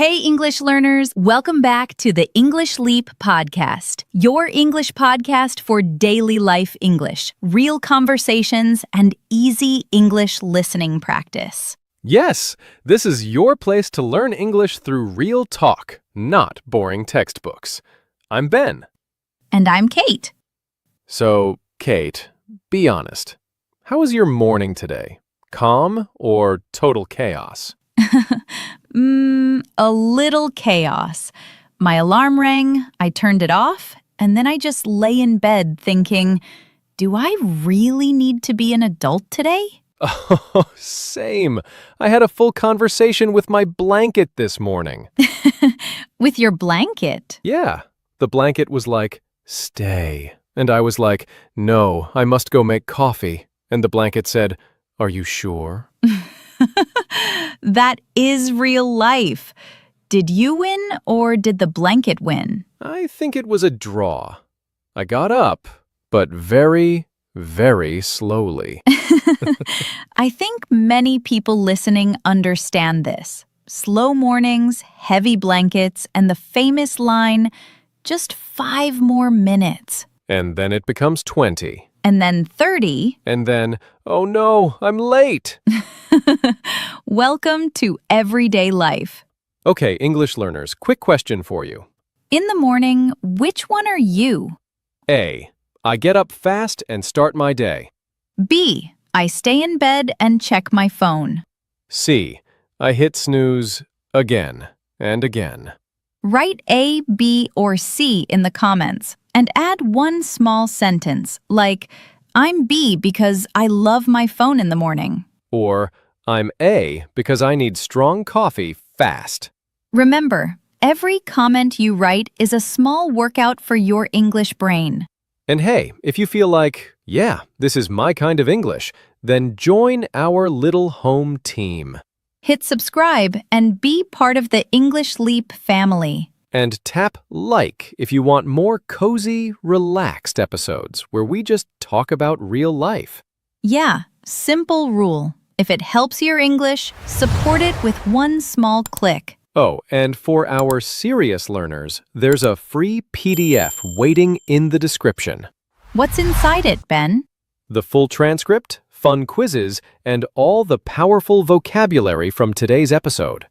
Hey, English learners, welcome back to the English Leap podcast, your English podcast for daily life English, real conversations, and easy English listening practice. Yes, this is your place to learn English through real talk, not boring textbooks. I'm Ben. And I'm Kate. So, Kate, be honest. How was your morning today? Calm or total chaos? A little chaos. My alarm rang, I turned it off, and then I just lay in bed thinking, do I really need to be an adult today? Oh, same. I had a full conversation with my blanket this morning. With your blanket? Yeah, the blanket was like, stay. And I was like, no, I must go make coffee. And the blanket said, are you sure? That is real life. Did you win or did the blanket win? I think it was a draw. I got up, but very, very slowly. I think many people listening understand this. Slow mornings, heavy blankets, and the famous line, just 5 more minutes. And then it becomes 20. And then 30. And then, oh no, I'm late. Welcome to everyday life. Okay, English learners, quick question for you. In the morning, which one are you? A, I get up fast and start my day. B, I stay in bed and check my phone. C, I hit snooze again and again. Write A, B, or C in the comments and add one small sentence like, I'm B because I love my phone in the morning. Or, I'm A because I need strong coffee fast. Remember, every comment you write is a small workout for your English brain. And hey, if you feel like, yeah, this is my kind of English, then join our little home team. Hit subscribe and be part of the English Leap family. And tap like if you want more cozy, relaxed episodes where we just talk about real life. Yeah, simple rule. If it helps your English, support it with one small click. Oh, and for our serious learners, there's a free PDF waiting in the description. What's inside it, Ben? The full transcript, fun quizzes, and all the powerful vocabulary from today's episode.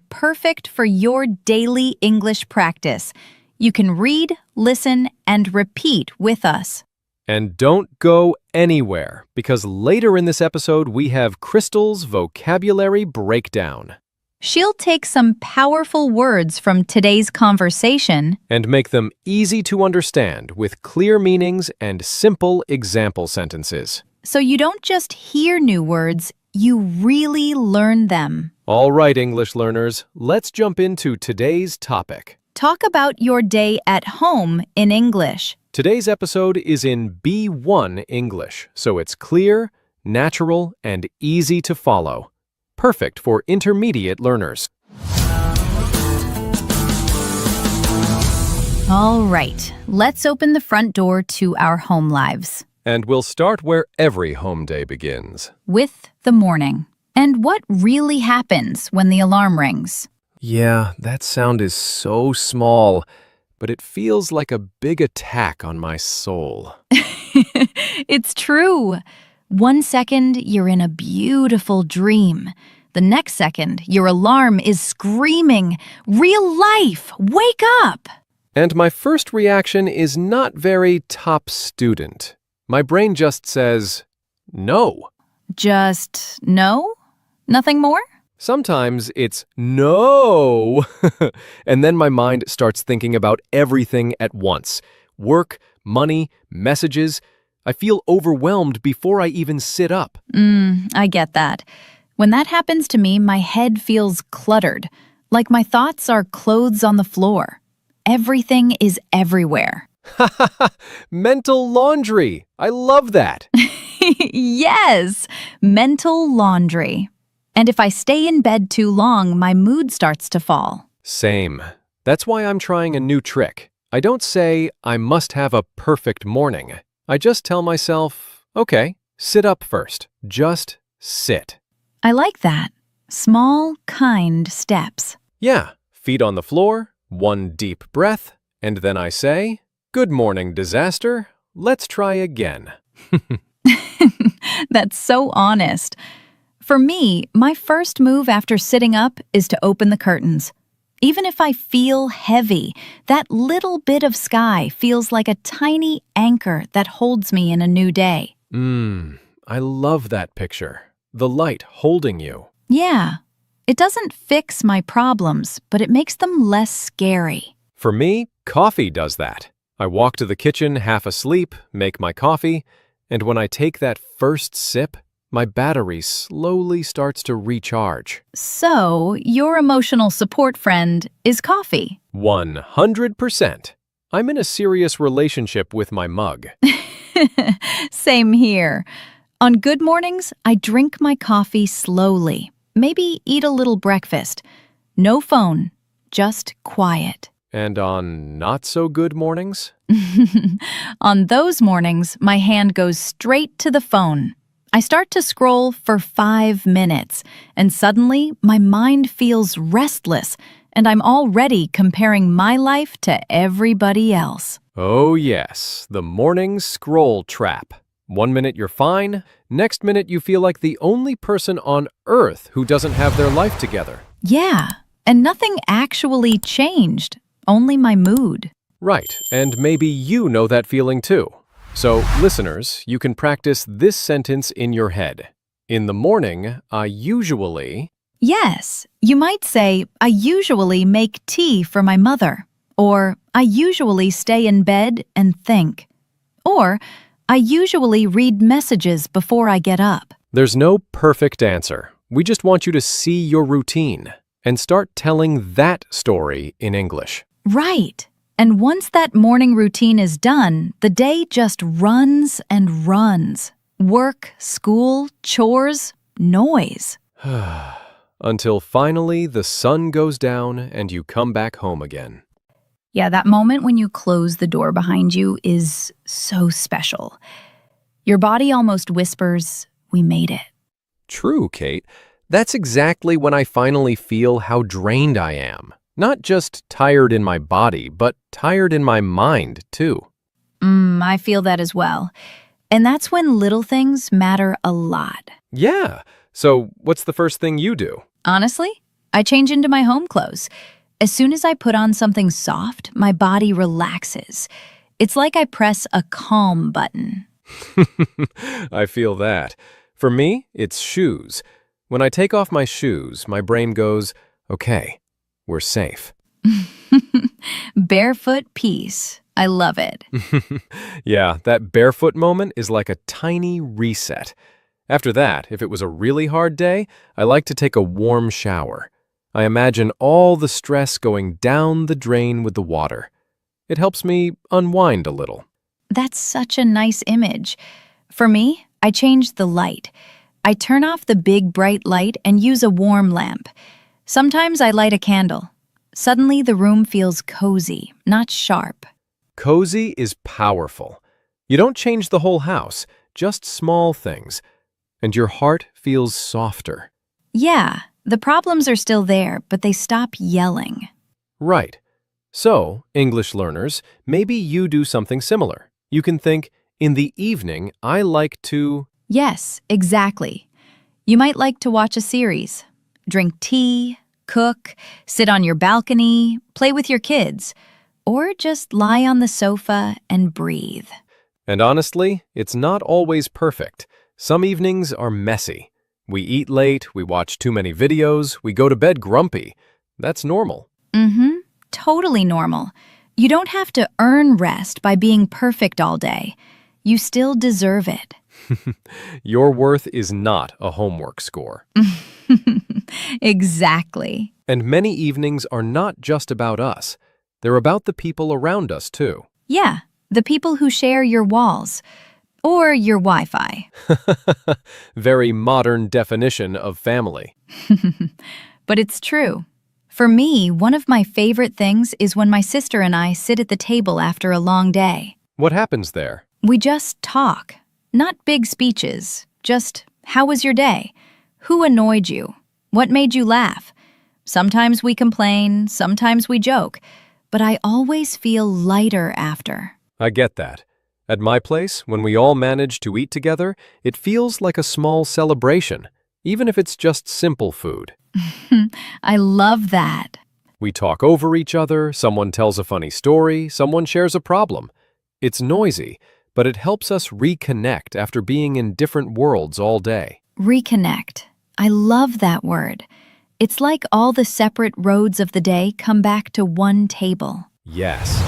Perfect for your daily English practice. You can read, listen, and repeat with us. And don't go anywhere, because later in this episode we have Crystal's vocabulary breakdown. She'll take some powerful words from today's conversation And make them easy to understand with clear meanings and simple example sentences. so you don't just hear new words, you really learn them. All right, English learners, let's jump into today's topic. Talk about your day at home in English. Today's episode is in B1 English, so it's clear, natural, and easy to follow. Perfect for intermediate learners. All right, let's open the front door to our home lives. And we'll start where every home day begins. With the morning. And what really happens when the alarm rings? Yeah, that sound is so small, but it feels like a big attack on my soul. It's true. 1 second, you're in a beautiful dream. The next second, your alarm is screaming, "Real life, wake up!" And my first reaction is not very top student. My brain just says, no. Just no? Nothing more? Sometimes it's no. And then my mind starts thinking about everything at once. Work, money, messages. I feel overwhelmed before I even sit up. I get that. When that happens to me, my head feels cluttered, like my thoughts are clothes on the floor. Everything is everywhere. Mental laundry. I love that. Yes, mental laundry. And if I stay in bed too long, my mood starts to fall. Same. That's why I'm trying a new trick. I don't say I must have a perfect morning. I just tell myself, okay, sit up first. Just sit. I like that. Small, kind steps. Yeah, feet on the floor, one deep breath, and then I say, "Good morning, disaster. Let's try again." That's so honest. For me, my first move after sitting up is to open the curtains. Even if I feel heavy, that little bit of sky feels like a tiny anchor that holds me in a new day. I love that picture. The light holding you. Yeah, it doesn't fix my problems, but it makes them less scary. For me, coffee does that. I walk to the kitchen half asleep, make my coffee, and when I take that first sip, my battery slowly starts to recharge. So, your emotional support friend is coffee. 100%. I'm in a serious relationship with my mug. Same here. On good mornings, I drink my coffee slowly. Maybe eat a little breakfast. No phone, just quiet. And on not so good mornings? On those mornings, my hand goes straight to the phone. I start to scroll for 5 minutes, and suddenly my mind feels restless, and I'm already comparing my life to everybody else. Oh yes, the morning scroll trap. 1 minute you're fine, next minute you feel like the only person on earth who doesn't have their life together. Yeah, and nothing actually changed, only my mood. Right, and maybe you know that feeling too. So, listeners, you can practice this sentence in your head. In the morning, I usually... Yes, you might say, I usually make tea for my mother. Or, I usually stay in bed and think. Or, I usually read messages before I get up. There's no perfect answer. We just want you to see your routine and start telling that story in English. Right. And once that morning routine is done, the day just runs and runs. Work, school, chores, noise. Until finally the sun goes down and you come back home again. Yeah, that moment when you close the door behind you is so special. Your body almost whispers, "We made it." True, Kate. That's exactly when I finally feel how drained I am. Not just tired in my body, but tired in my mind, too. I feel that as well. And that's when little things matter a lot. Yeah. So, what's the first thing you do? Honestly, I change into my home clothes. As soon as I put on something soft, my body relaxes. It's like I press a calm button. I feel that. For me, it's shoes. When I take off my shoes, my brain goes, okay, we're safe. Barefoot peace. I love it. Yeah, that barefoot moment is like a tiny reset. After that, if it was a really hard day, I like to take a warm shower. I imagine all the stress going down the drain with the water. It helps me unwind a little. That's such a nice image. For me, I change the light. I turn off the big bright light and use a warm lamp. Sometimes I light a candle. Suddenly the room feels cozy, not sharp. Cozy is powerful. You don't change the whole house, just small things. And your heart feels softer. Yeah, the problems are still there, but they stop yelling. Right. So, English learners, maybe you do something similar. You can think, in the evening, I like to... Yes, exactly. You might like to watch a series, drink tea, cook, sit on your balcony, play with your kids, or just lie on the sofa and breathe. And honestly, it's not always perfect. Some evenings are messy. We eat late, we watch too many videos, we go to bed grumpy. That's normal. Totally normal. You don't have to earn rest by being perfect all day. You still deserve it. Your worth is not a homework score. Exactly. And many evenings are not just about us. They're about the people around us, too. Yeah, the people who share your walls. Or your Wi-Fi. Very modern definition of family. But it's true. For me, one of my favorite things is when my sister and I sit at the table after a long day. What happens there? We just talk. Not big speeches. Just, how was your day? Who annoyed you? What made you laugh? Sometimes we complain, sometimes we joke, but I always feel lighter after. I get that. At my place, when we all manage to eat together, it feels like a small celebration, even if it's just simple food. I love that. We talk over each other, someone tells a funny story, someone shares a problem. It's noisy, but it helps us reconnect after being in different worlds all day. Reconnect. I love that word. It's like all the separate roads of the day come back to one table. Yes.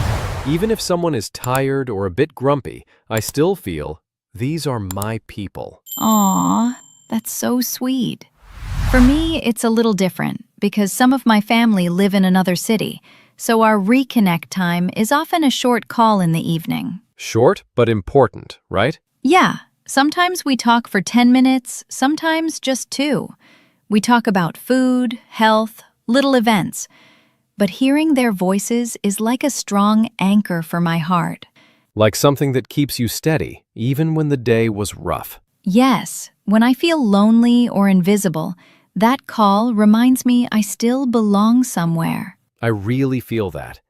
Even if someone is tired or a bit grumpy, I still feel, these are my people. Aw, that's so sweet. For me, it's a little different because some of my family live in another city, so our reconnect time is often a short call in the evening. Short, but important, right? Yeah, sometimes we talk for 10 minutes, sometimes just 2. We talk about food, health, little events. But hearing their voices is like a strong anchor for my heart. Like something that keeps you steady, even when the day was rough. Yes, when I feel lonely or invisible, that call reminds me I still belong somewhere. I really feel that.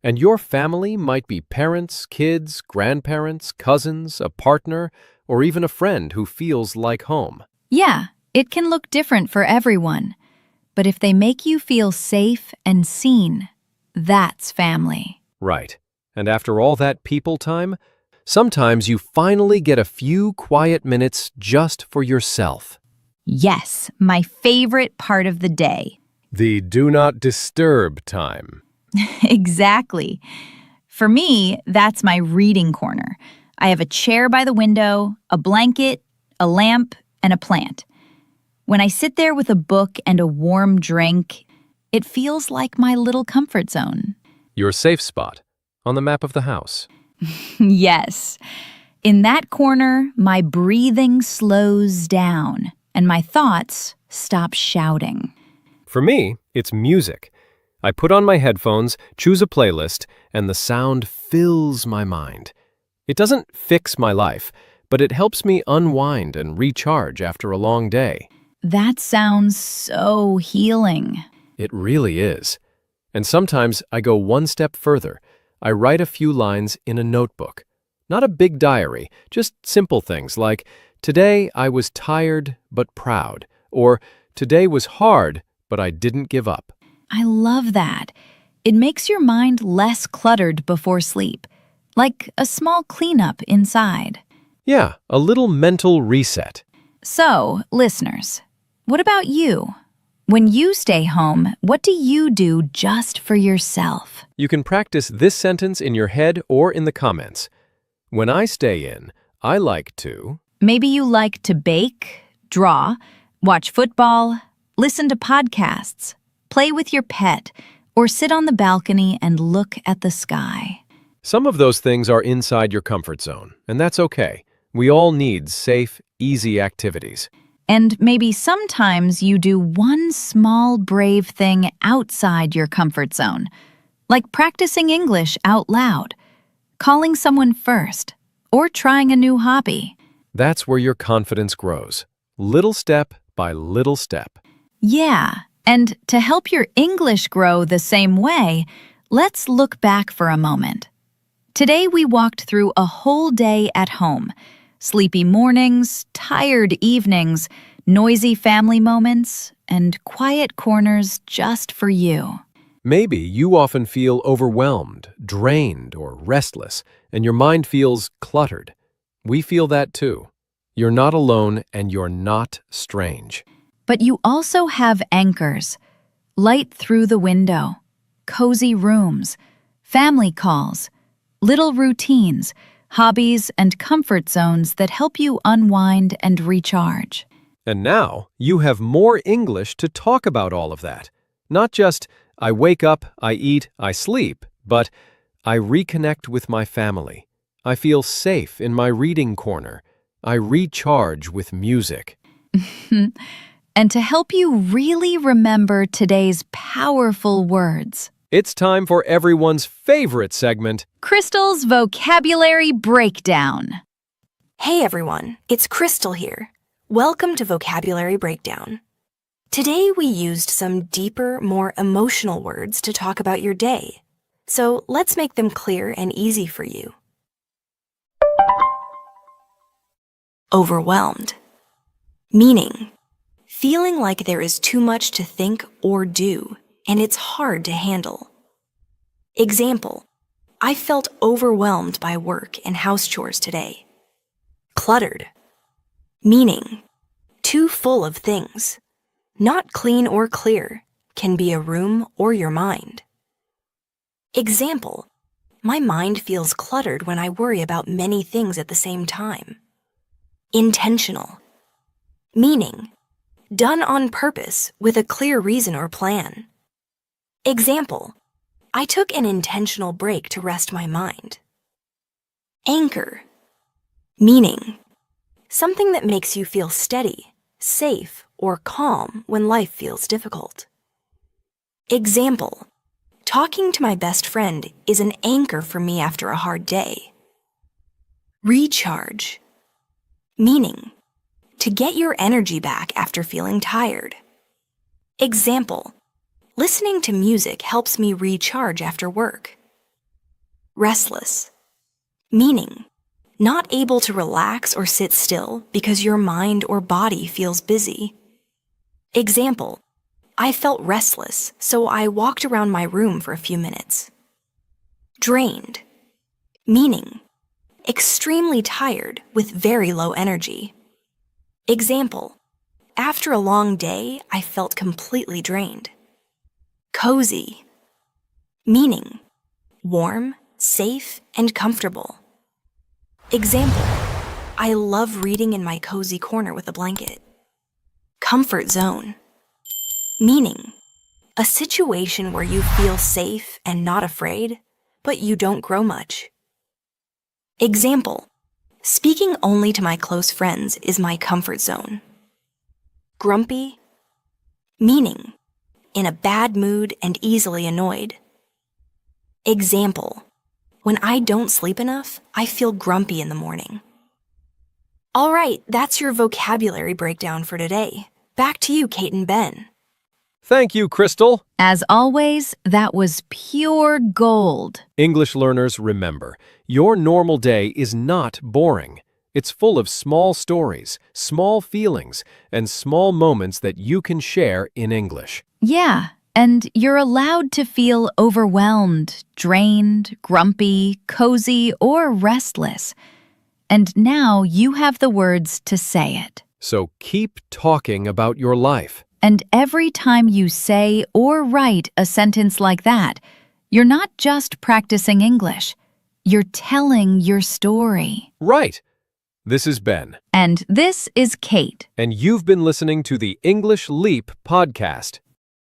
And your family might be parents, kids, grandparents, cousins, a partner, or even a friend who feels like home. Yeah, it can look different for everyone. But if they make you feel safe and seen, that's family. Right. And after all that people time, sometimes you finally get a few quiet minutes just for yourself. Yes, my favorite part of the day. The do not disturb time. Exactly. For me, that's my reading corner. I have a chair by the window, a blanket, a lamp, and a plant. When I sit there with a book and a warm drink, it feels like my little comfort zone. Your safe spot on the map of the house. Yes. In that corner, my breathing slows down and my thoughts stop shouting. For me, it's music. I put on my headphones, choose a playlist, and the sound fills my mind. It doesn't fix my life, but it helps me unwind and recharge after a long day. That sounds so healing. It really is. And sometimes I go one step further. I write a few lines in a notebook. Not a big diary, just simple things like, today I was tired but proud, or today was hard but I didn't give up. I love that. It makes your mind less cluttered before sleep, like a small cleanup inside. Yeah, a little mental reset. So, listeners, what about you? When you stay home, what do you do just for yourself? You can practice this sentence in your head or in the comments. When I stay in, I like to... Maybe you like to bake, draw, watch football, listen to podcasts, play with your pet, or sit on the balcony and look at the sky. Some of those things are inside your comfort zone, and that's okay. We all need safe, easy activities. And maybe sometimes you do one small brave thing outside your comfort zone, like practicing English out loud, calling someone first, or trying a new hobby. That's where your confidence grows, little step by little step. Yeah, and to help your English grow the same way, let's look back for a moment. Today we walked through a whole day at home. Sleepy mornings, tired evenings, noisy family moments, and quiet corners just for you. Maybe you often feel overwhelmed, drained, or restless, and your mind feels cluttered. We feel that too. You're not alone, and you're not strange. But you also have anchors. Light through the window, cozy rooms, family calls, little routines, hobbies, and comfort zones that help you unwind and recharge. And now you have more English to talk about all of that. Not just, I wake up, I eat, I sleep, but I reconnect with my family. I feel safe in my reading corner. I recharge with music. And to help you really remember today's powerful words, it's time for everyone's favorite segment, Crystal's Vocabulary Breakdown. Hey everyone, it's Crystal here. Welcome to Vocabulary Breakdown. Today we used some deeper, more emotional words to talk about your day. So let's make them clear and easy for you. Overwhelmed. Meaning, feeling like there is too much to think or do, and it's hard to handle. Example, I felt overwhelmed by work and house chores today. Cluttered. Meaning, too full of things. Not clean or clear, can be a room or your mind. Example, my mind feels cluttered when I worry about many things at the same time. Intentional. Meaning, done on purpose with a clear reason or plan. Example, I took an intentional break to rest my mind. Anchor. Meaning, something that makes you feel steady, safe, or calm when life feels difficult. Example, talking to my best friend is an anchor for me after a hard day. Recharge. Meaning, to get your energy back after feeling tired. Example, listening to music helps me recharge after work. Restless. Meaning, not able to relax or sit still because your mind or body feels busy. Example, I felt restless, so I walked around my room for a few minutes. Drained. Meaning, extremely tired with very low energy. Example, after a long day, I felt completely drained. Cozy. Meaning, warm, safe, and comfortable. Example, I love reading in my cozy corner with a blanket. Comfort zone. Meaning, a situation where you feel safe and not afraid, but you don't grow much. Example, speaking only to my close friends is my comfort zone. Grumpy. Meaning, in a bad mood and easily annoyed. Example, when I don't sleep enough, I feel grumpy in the morning. All right, that's your vocabulary breakdown for today. Back to you, Kate and Ben. Thank you, Crystal. As always, that was pure gold. English learners, remember, your normal day is not boring. It's full of small stories, small feelings, and small moments that you can share in English. Yeah, and you're allowed to feel overwhelmed, drained, grumpy, cozy, or restless. And now you have the words to say it. So keep talking about your life. And every time you say or write a sentence like that, you're not just practicing English. You're telling your story. Right. This is Ben. And this is Kate. And you've been listening to the English Leap podcast.